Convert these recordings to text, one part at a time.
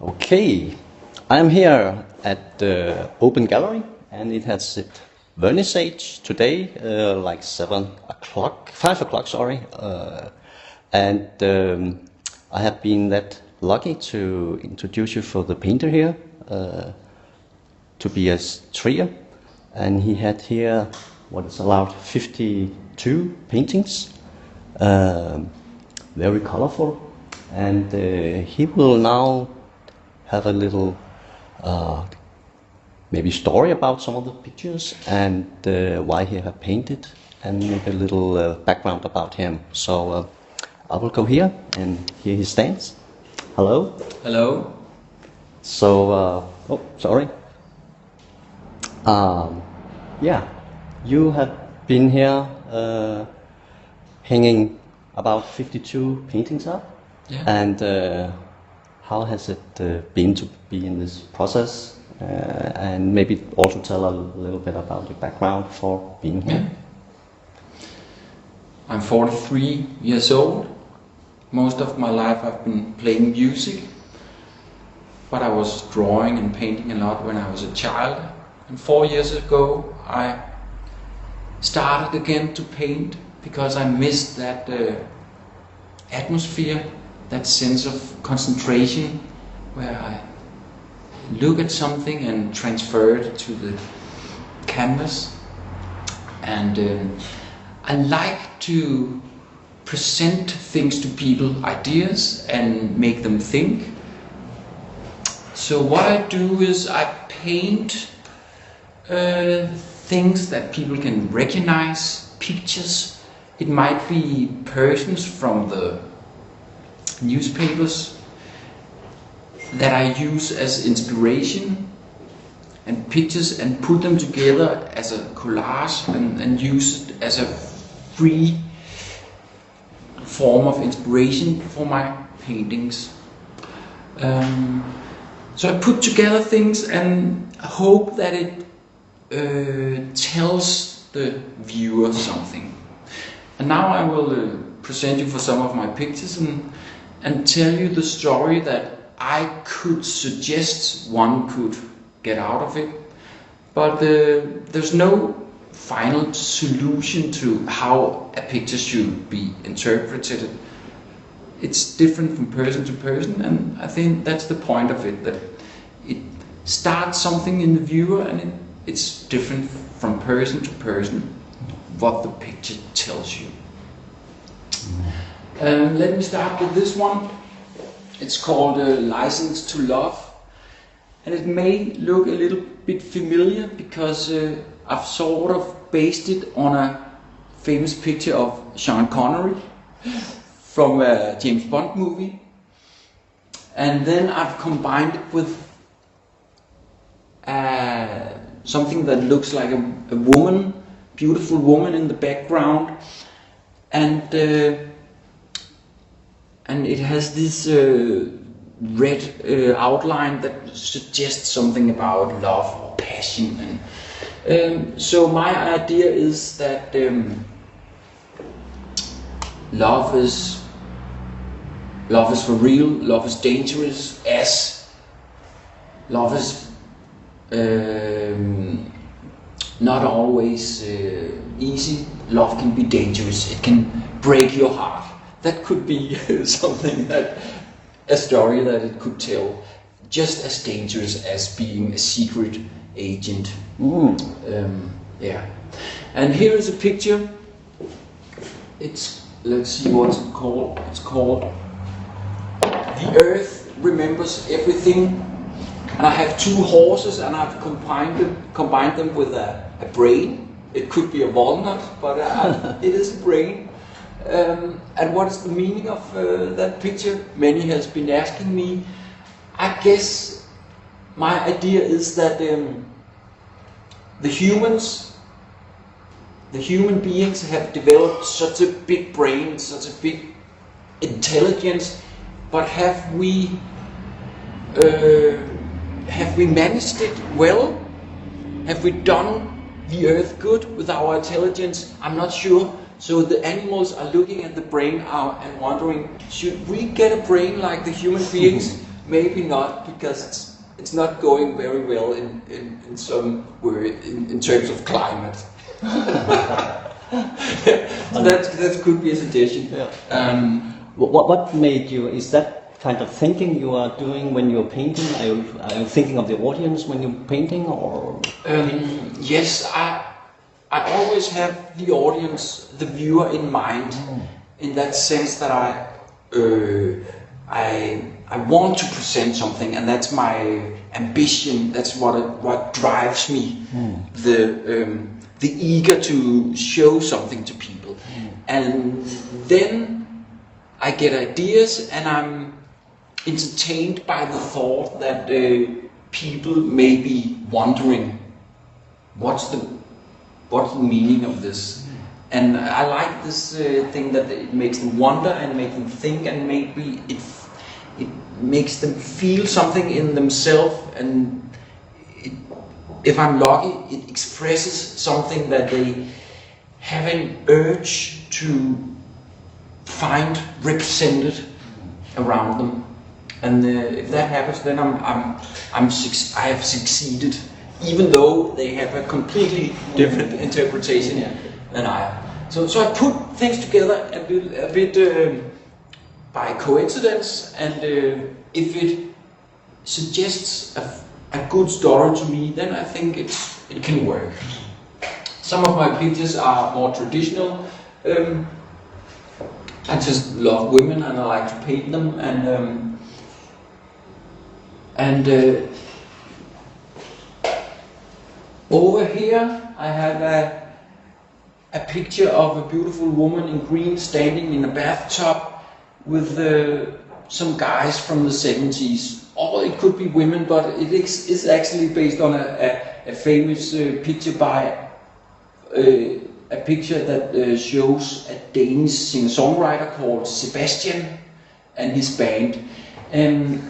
Okay, I'm here at the Open Gallery, and it has its vernissage today, like 5 o'clock, sorry. And I have been that lucky to introduce you for the painter here, Tobias, and he had here what is allowed 52 paintings, very colorful, and he will now have a little maybe story about some of the pictures and why he have painted, and maybe a little background about him. So I will go here, and here he stands. Hello. Hello. So, oh, sorry. Yeah, you have been here hanging about 52 paintings up. Yeah. And how has it been to be in this process? And maybe also tell a little bit about your background for being here. Yeah. I'm 43 years old. Most of my life I've been playing music, but I was drawing and painting a lot when I was a child. And 4 years ago I started again to paint because I missed that atmosphere, that sense of concentration where I look at something and transfer it to the canvas. And I like to present things to people, ideas, and make them think. So what I do is I paint things that people can recognize, pictures. It might be persons from the newspapers that I use as inspiration, and pictures, and put them together as a collage and use it as a free form of inspiration for my paintings. So I put together things and hope that it tells the viewer something. And now I will present you for some of my pictures and tell you the story that I could suggest one could get out of it. But there's no final solution to how a picture should be interpreted. It's different from person to person, and I think that's the point of it, that it starts something in the viewer, and it's different from person to person what the picture tells you. Let me start with this one. It's called Licience to Love, and it may look a little bit familiar because I've sort of based it on a famous picture of Sean Connery from a James Bond movie, and then I've combined it with something that looks like a woman, beautiful woman in the background, and it has this red outline that suggests something about love or passion. And so my idea is that love is for real, love is dangerous, as love is not always easy. Love can be dangerous, it can break your heart. That could be something a story that it could tell, just as dangerous as being a secret agent. Yeah. And here is a picture. Let's see what's it called. It's called The Earth Remembers Everything. And I have two horses, and I've combined them with a brain. It could be a walnut, but it is a brain. And what is the meaning of that picture? Many has been asking me. I guess my idea is that the human beings have developed such a big brain, such a big intelligence, but have we managed it well? Have we done the earth good with our intelligence? I'm not sure. So the animals are looking at the brain and wondering, should we get a brain like the human beings? maybe not, because it's not going very well in some way in terms of climate. So that could be a suggestion. Yeah. What made you? Is that kind of thinking you are doing when you're painting? Are you thinking of the audience when you're painting, or? Yes, I always have the audience, the viewer in mind, in that sense that I want to present something, and that's my ambition. That's what drives me. The eager to show something to people, and then I get ideas, and I'm entertained by the thought that people may be wondering what's the meaning of this. And I like this thing that it makes them wonder and make them think, and maybe it makes them feel something in themselves, and if I'm lucky, it expresses something that they have an urge to find represented around them. And if that happens, then I have succeeded, even though they have a completely different interpretation than I have. So I put things together a bit by coincidence, and if it suggests a good story to me, then I think it can work. Some of my pictures are more traditional. I just love women, and I like to paint them, and over here I have a picture of a beautiful woman in green standing in a bathtub with some guys from the 70s. Or it could be women, but it is actually based on a famous picture by a picture that shows a Danish singer-songwriter called Sebastian and his band. And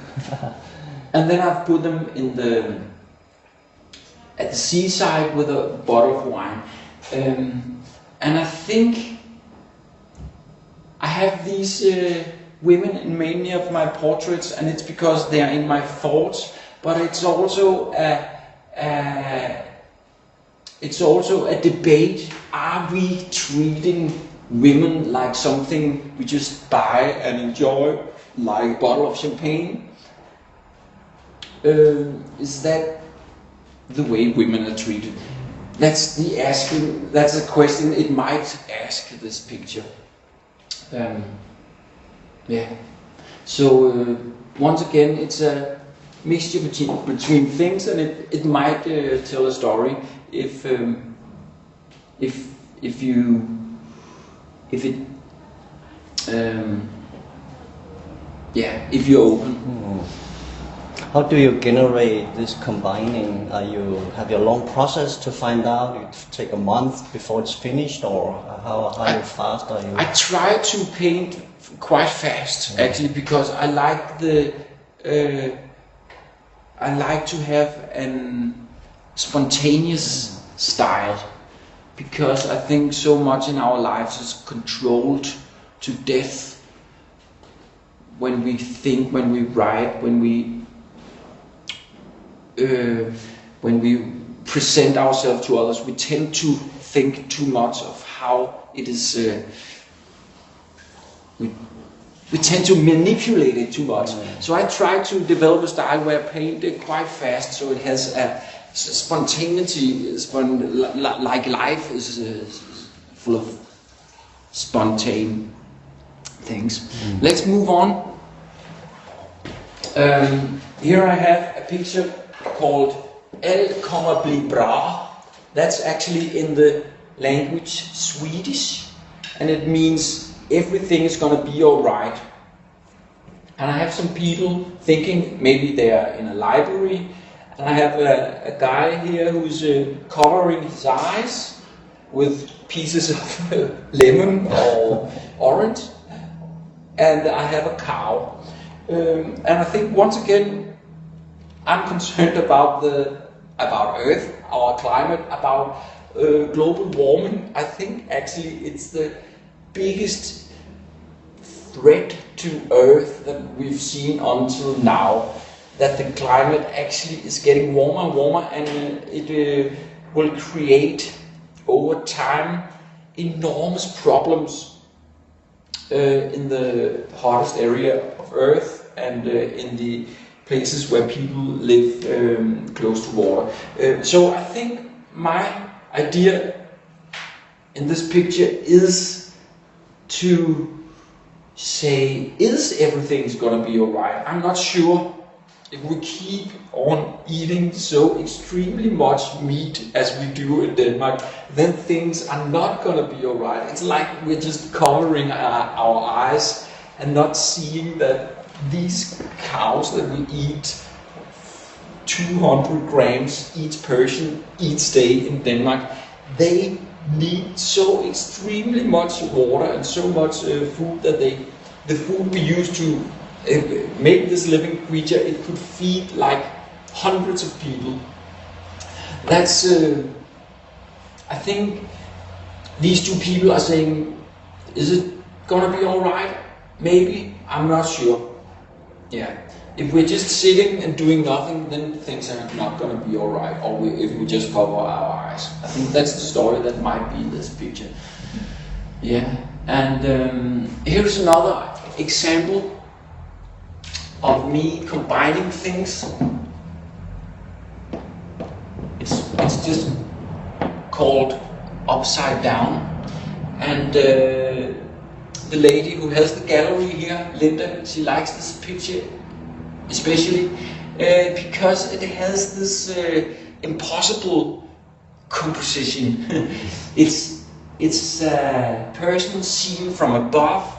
then I've put them at the seaside with a bottle of wine. And I think I have these women in many of my portraits, and it's because they are in my thoughts, but it's also a debate. Are we treating women like something we just buy and enjoy, like a bottle of champagne? Is that the way women are treated? That's a question it might ask, this picture. So once again, it's a mixture between things, and it might tell a story if you're open. How do you generate this combining? Have you a long process to find out? It take a month before it's finished, or how fast are you? I try to paint quite fast, actually, because I like to have an spontaneous style, because I think so much in our lives is controlled to death. When we think, when we write, when we present ourselves to others, we tend to think too much of how it is. We tend to manipulate it too much. So I try to develop a style where I paint it quite fast, so it has a spontaneity, like life is full of spontaneous things. Let's move on. Here I have a picture called Alt kommer bli bra. That's actually in the language Swedish, and it means everything is gonna be alright. And I have some people thinking maybe they are in a library, and I have a guy here who's covering his eyes with pieces of lemon or orange, and I have a cow. And I think once again I'm concerned about Earth, our climate, about global warming. I think actually it's the biggest threat to Earth that we've seen until now, that the climate actually is getting warmer and warmer, and it will create over time enormous problems in the hottest area of Earth and in the places where people live close to water. So I think my idea in this picture is to say, is everything's gonna be alright? I'm not sure. If we keep on eating so extremely much meat as we do in Denmark, then things are not gonna be alright. It's like we're just covering our eyes and not seeing that these cows that we eat 200 grams each person each day in Denmark, they need so extremely much water and so much food that the food we use to make this living creature, it could feed like hundreds of people. That's, I think these two people are saying, is it gonna be alright? Maybe, I'm not sure. Yeah, if we're just sitting and doing nothing, then things are not gonna be alright, or if we just cover our eyes. I think that's the story that might be in this picture. Yeah, and here's another example of me combining things. It's just called Upside Down, and the lady who has the gallery here, Linda, she likes this picture especially because it has this impossible composition. It's a person seen from above,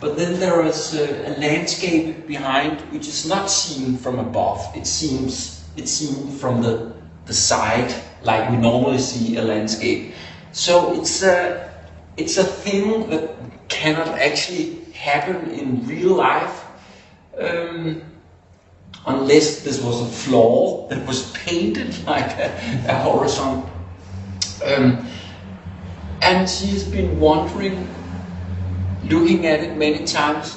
but then there is a landscape behind which is not seen from above. It's seen from the side, like we normally see a landscape. So it's a thing that cannot actually happen in real life, unless this was a floor that was painted like a horizon. And she's been wondering, looking at it many times,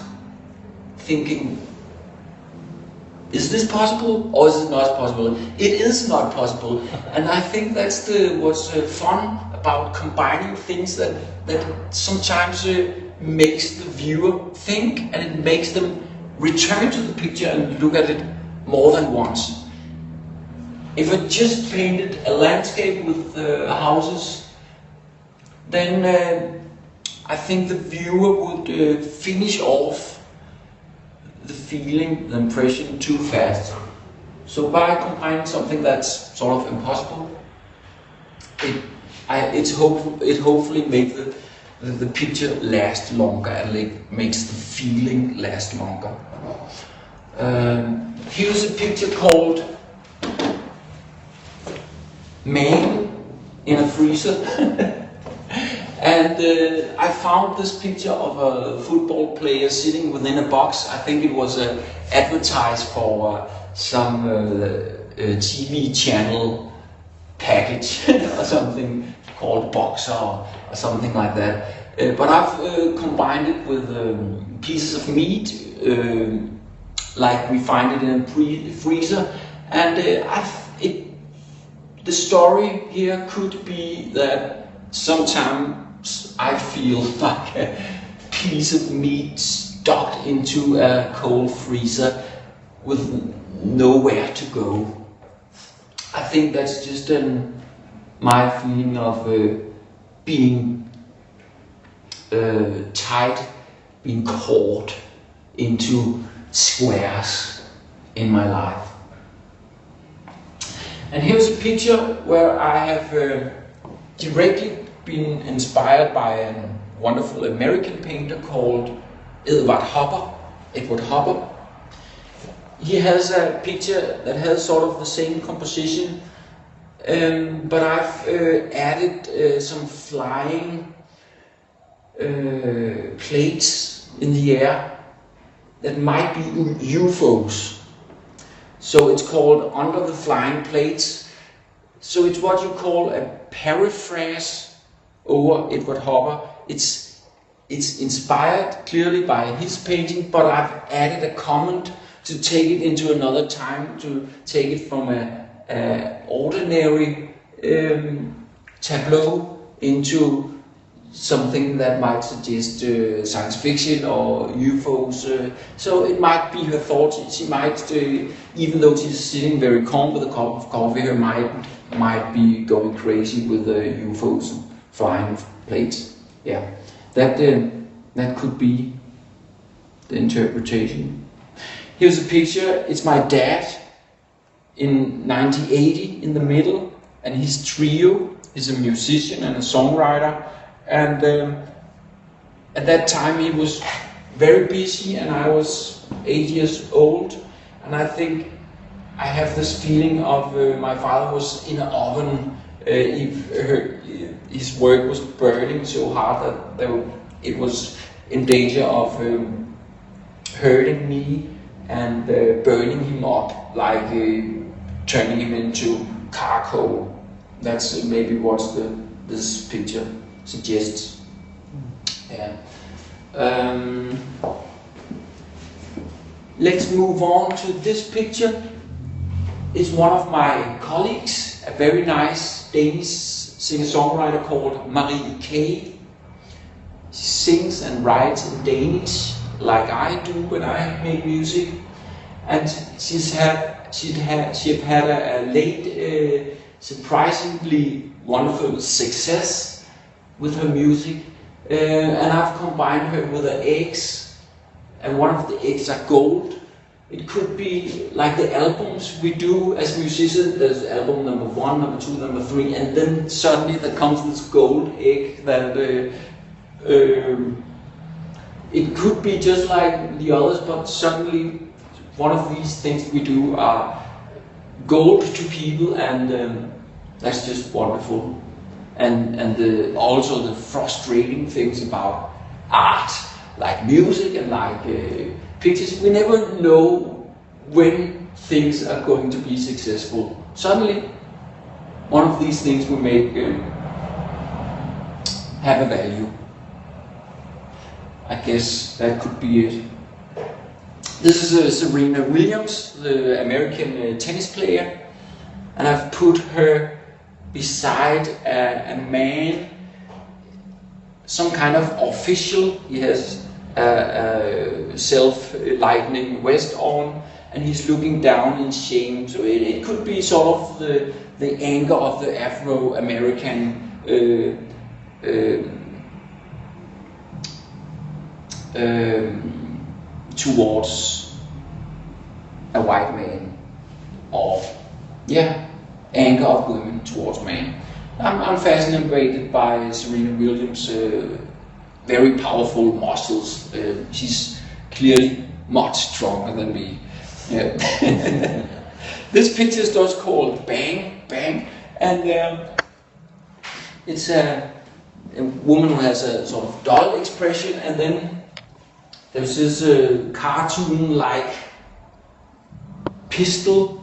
thinking, is this possible or is it not possible? It is not possible, and I think that's what's fun about combining things, that sometimes makes the viewer think, and it makes them return to the picture and look at it more than once. If I just painted a landscape with houses, then I think the viewer would finish off the feeling, the impression too fast. So by combining something that's sort of impossible, it hopefully makes the picture last longer, and it makes the feeling last longer. Here's a picture called Man in a Freezer. And I found this picture of a football player sitting within a box. I think it was advertised for some TV channel package or something called Boxer or something like that. But I've combined it with pieces of meat, like we find it in a freezer. And the story here could be that sometimes I feel like a piece of meat stuck into a cold freezer with nowhere to go. I think that's just my feeling of being tied, being caught into squares in my life. And here's a picture where I have directly been inspired by a wonderful American painter called Edward Hopper. He has a picture that has sort of the same composition, but I've added some flying plates in the air that might be UFOs. So it's called Under the Flying Plates. So it's what you call a paraphrase over Edward Hopper. It's it's inspired clearly by his painting, but I've added a comment to take it into another time, to take it from a ordinary tableau into something that might suggest science fiction or UFOs. So it might be her thoughts. She might, even though she's sitting very calm with a cup of coffee, her mind might be going crazy with UFOs and flying plates. Yeah, that could be the interpretation. Here's a picture. It's my dad in 1980 in the middle, and his trio. He's a musician and a songwriter. And at that time he was very busy, and I was 8 years old, and I think I have this feeling of my father was in an oven. His work was burning so hard that it was in danger of hurting me and burning him up, like turning him into charcoal. That's maybe what this picture suggests. Yeah. Let's move on to this picture. It's one of my colleagues, a very nice Danish singer-songwriter called Maria Key. She sings and writes in Danish like I do when I make music, and she've had a late, surprisingly wonderful success with her music, and I've combined her with the eggs, and one of the eggs are gold. It could be like the albums we do as musicians. There's album number 1, number 2, number 3, and then suddenly there comes this gold egg that it could be just like the others, but suddenly one of these things we do are gold to people, and that's just wonderful. And also the frustrating things about art, like music and like pictures. We never know when things are going to be successful. Suddenly, one of these things will make have a value. I guess that could be it. This is Serena Williams, the American tennis player, and I've put her beside a man, some kind of official. He has a self-lightening vest on, and he's looking down in shame. So it could be sort of the anger of the Afro-American towards a white man, or anger of women towards men. I'm fascinated by Serena Williams' very powerful muscles. She's clearly much stronger than me. Yeah. This picture is just called Bang Bang, and it's a woman who has a sort of dull expression, and then there's this cartoon-like pistol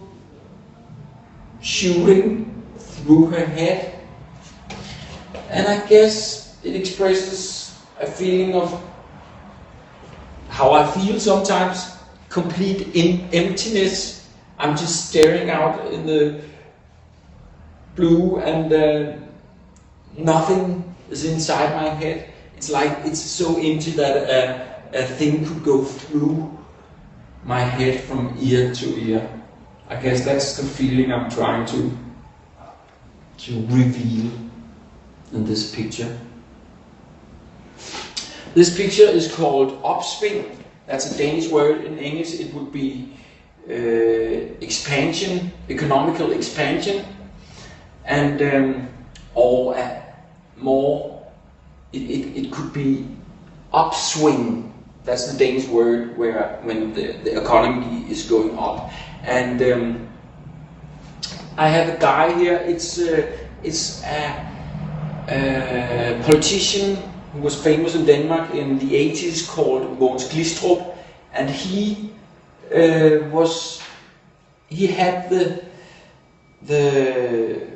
shooting through her head, and I guess it expresses a feeling of how I feel sometimes, complete emptiness. I'm just staring out in the blue, and nothing is inside my head. It's like it's so empty that a thing could go through my head from ear to ear. I guess that's the feeling I'm trying to reveal in this picture. This picture is called Opsving. That's a Danish word. In English it would be expansion, economical expansion, and or more, it could be upswing. That's the Danish word when the economy is going up. And I have a guy here. It's a politician who was famous in Denmark in the 80s called Mogens Glistrup, and he had the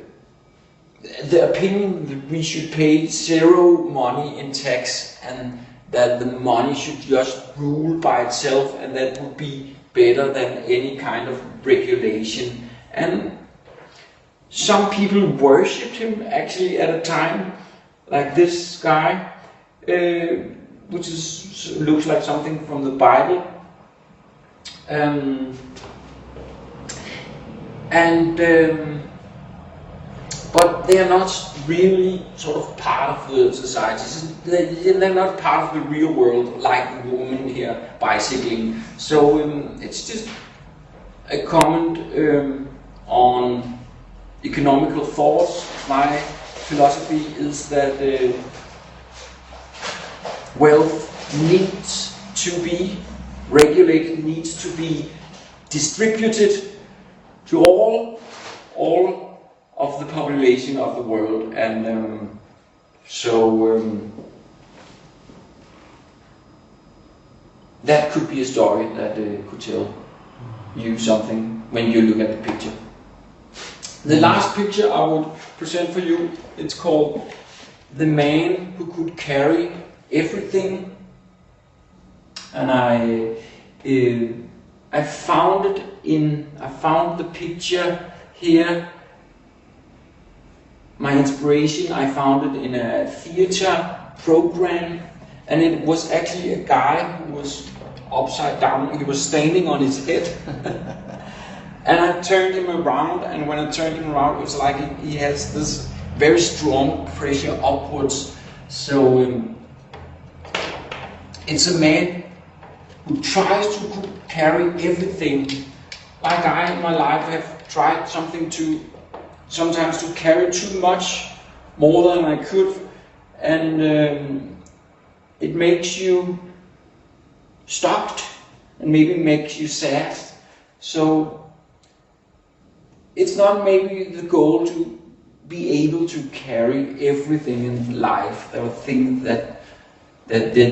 opinion that we should pay zero money in tax, and that the money should just rule by itself, and that would be better than any kind of regulation. And some people worshipped him actually at a time, like this guy, which looks like something from the Bible. But they are not really sort of part of the society. They're not part of the real world, like the woman here bicycling. So it's just a comment on economical force. My philosophy is that wealth needs to be regulated, needs to be distributed to all of the population of the world, and that could be a story that could tell you something when you look at the picture. The last picture I would present for you, it's called The Man Who Could Carry Everything, and I found the picture here. My inspiration, I found it in a theater program, and it was actually a guy who was upside down. He was standing on his head. And I turned him around, and when I turned him around, it was like he has this very strong pressure upwards. So it's a man who tries to carry everything. Like I in my life have tried sometimes to carry too much, more than I could, and it makes you stuck and maybe makes you sad. So it's not maybe the goal to be able to carry everything in life. There are things that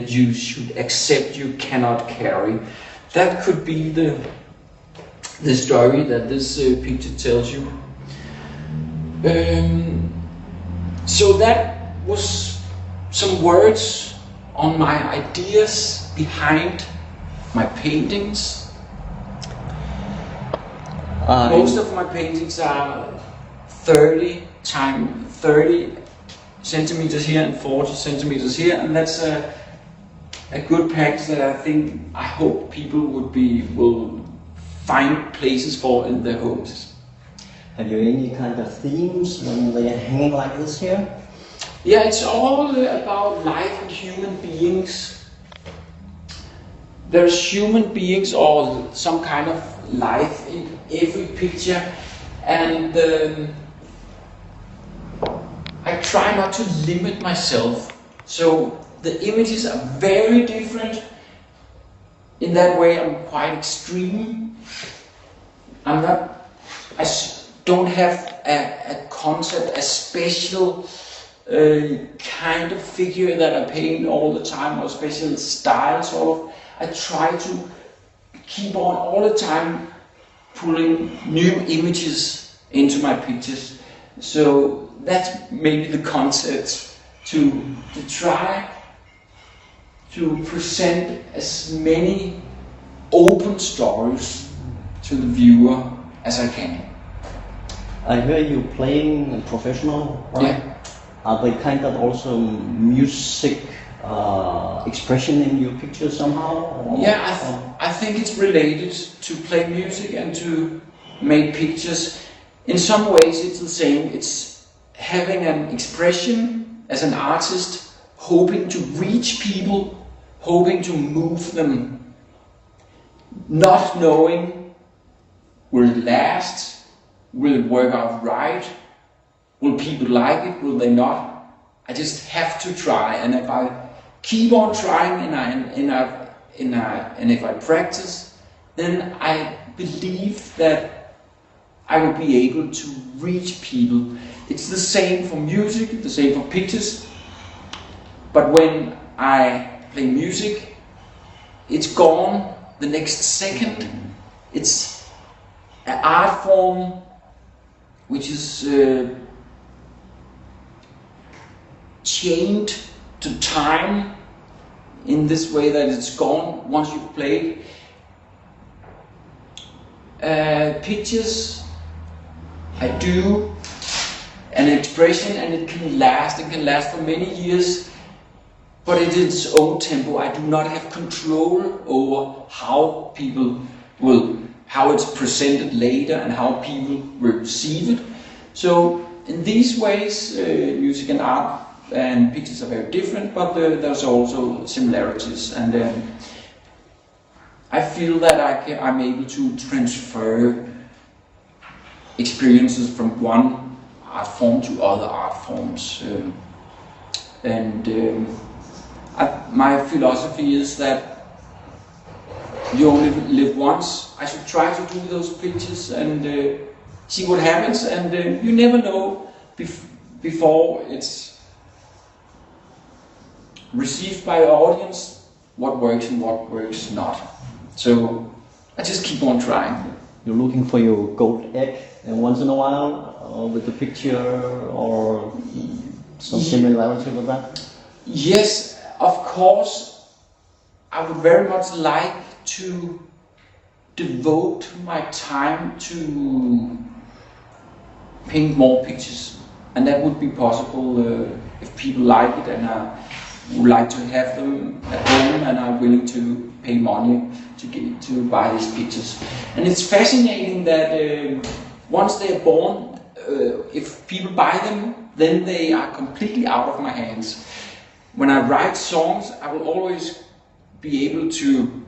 you should accept you cannot carry. That could be the story that this picture tells you. So that was some words on my ideas behind my paintings. Most of my paintings are 30 centimeters here and 40 centimeters here, and that's a good package that I hope people will find places for in their homes. Have you any kind of themes when they hang like this here? Yeah, it's all about life and human beings. There's human beings or some kind of life in every picture, and I try not to limit myself. So the images are very different. In that way, I'm quite extreme. I don't have a concept, a special kind of figure that I paint all the time, or a special style sort of. I try to keep on all the time pulling new images into my pictures. So that's maybe the concept, to try to present as many open stories to the viewer as I can. I hear you playing professional, right? Yeah. Are they kind of also music expression in your pictures somehow? Or, yeah, I think it's related to play music and to make pictures. In some ways it's the same. It's having an expression as an artist, hoping to reach people, hoping to move them, not knowing will it last, will it work out right, will people like it, will they not? I just have to try, and if I keep on trying and if I practice, then I believe that I will be able to reach people. It's the same for music, the same for pictures, but when I play music, it's gone the next second. It's an art form which is chained to time. in this way that it's gone once you've played. Pictures, I do an expression and it can last for many years, but it is its own tempo. I do not have control over how it's presented later and how people receive it. So in these ways, music and art and pictures are very different, but there's also similarities, and I feel that I'm able to transfer experiences from one art form to other art forms. My philosophy is that you only live once. I should try to do those pictures and see what happens, and you never know before it's received by the audience what works and what works not. So I just keep on trying. You're looking for your gold egg, and once in a while, with the picture or some similarity with that? Yes, of course. I would very much like to devote my time to paint more pictures, and that would be possible if people like it and would like to have them at home and are willing to pay money to buy these pictures. And it's fascinating that once they are born, if people buy them, then they are completely out of my hands. When I write songs, I will always be able to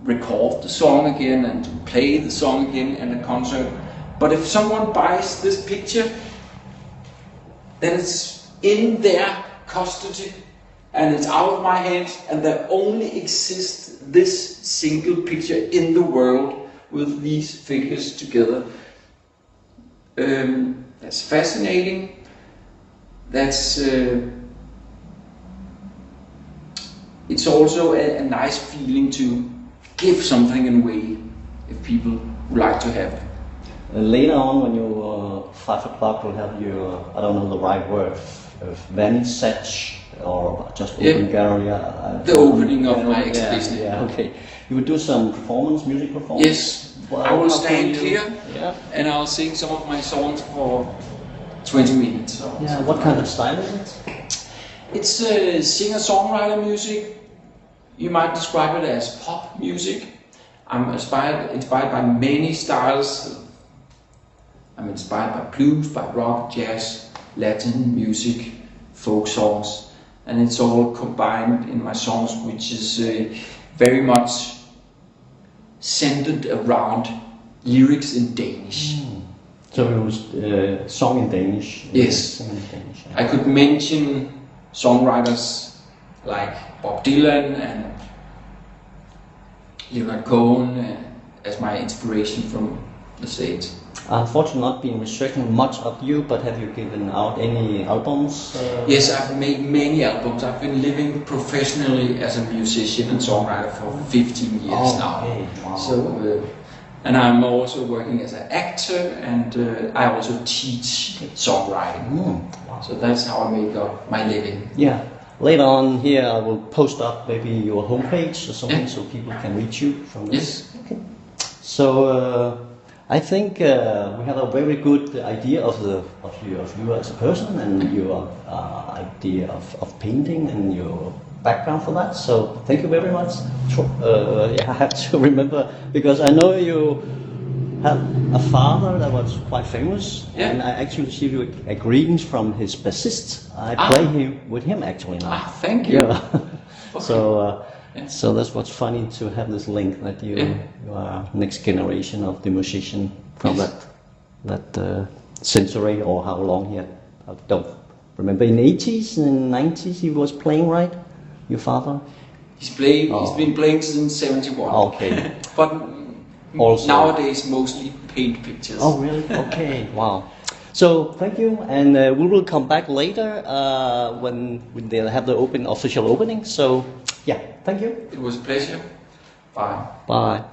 record the song again and to play the song again at a concert. But if someone buys this picture, then it's in their custody and it's out of my hands, and there only exists this single picture in the world with these figures together. That's fascinating. That's it's also a nice feeling to give something away if people would like to have it. Later on, when you 5 o'clock, we'll have your, I don't know the right word, vernissage or just open gallery. The opening of my exhibition. Yeah, okay. You would do some performance, music performance? Yes, well, I will stand here and I'll sing some of my songs for 20 minutes. Yeah, what kind of style is it? It's singer-songwriter music. You might describe it as pop music. I'm inspired by many styles. I'm inspired by blues, by rock, jazz, Latin music, folk songs, and it's all combined in my songs, which is very much centered around lyrics in Danish. So it was song in Danish? Yes. In Danish, yeah. I could mention songwriters like Bob Dylan and Leonard Cohen as my inspiration from the States. Unfortunately, not being restricting much of you, but have you given out any albums? Yes, I've made many albums. I've been living professionally as a musician and songwriter for 15 years now. Okay. Wow. So, and I'm also working as an actor, and I also teach songwriting. Wow. So that's how I make up my living. Yeah. Later on here, I will post up maybe your homepage or something so people can reach you from this. Yes. Okay. So I think we have a very good idea of you as a person and your idea of painting and your background for that. So thank you very much. I have to remember, because I know you have a father that was quite famous, and I actually received you a greetings from his bassist. I play with him actually now. Thank you. Yeah. Okay. So that's what's funny, to have this link that you are next generation of the musician from that century, or how long he had. I don't remember. In the 80s and 90s he was playing, right? Your father? He's been playing since 71. Okay. But also nowadays mostly paint pictures. Oh really? Okay. Wow. So thank you, and we will come back later when they'll have the official opening. So yeah, thank you. It was a pleasure. Bye. Bye.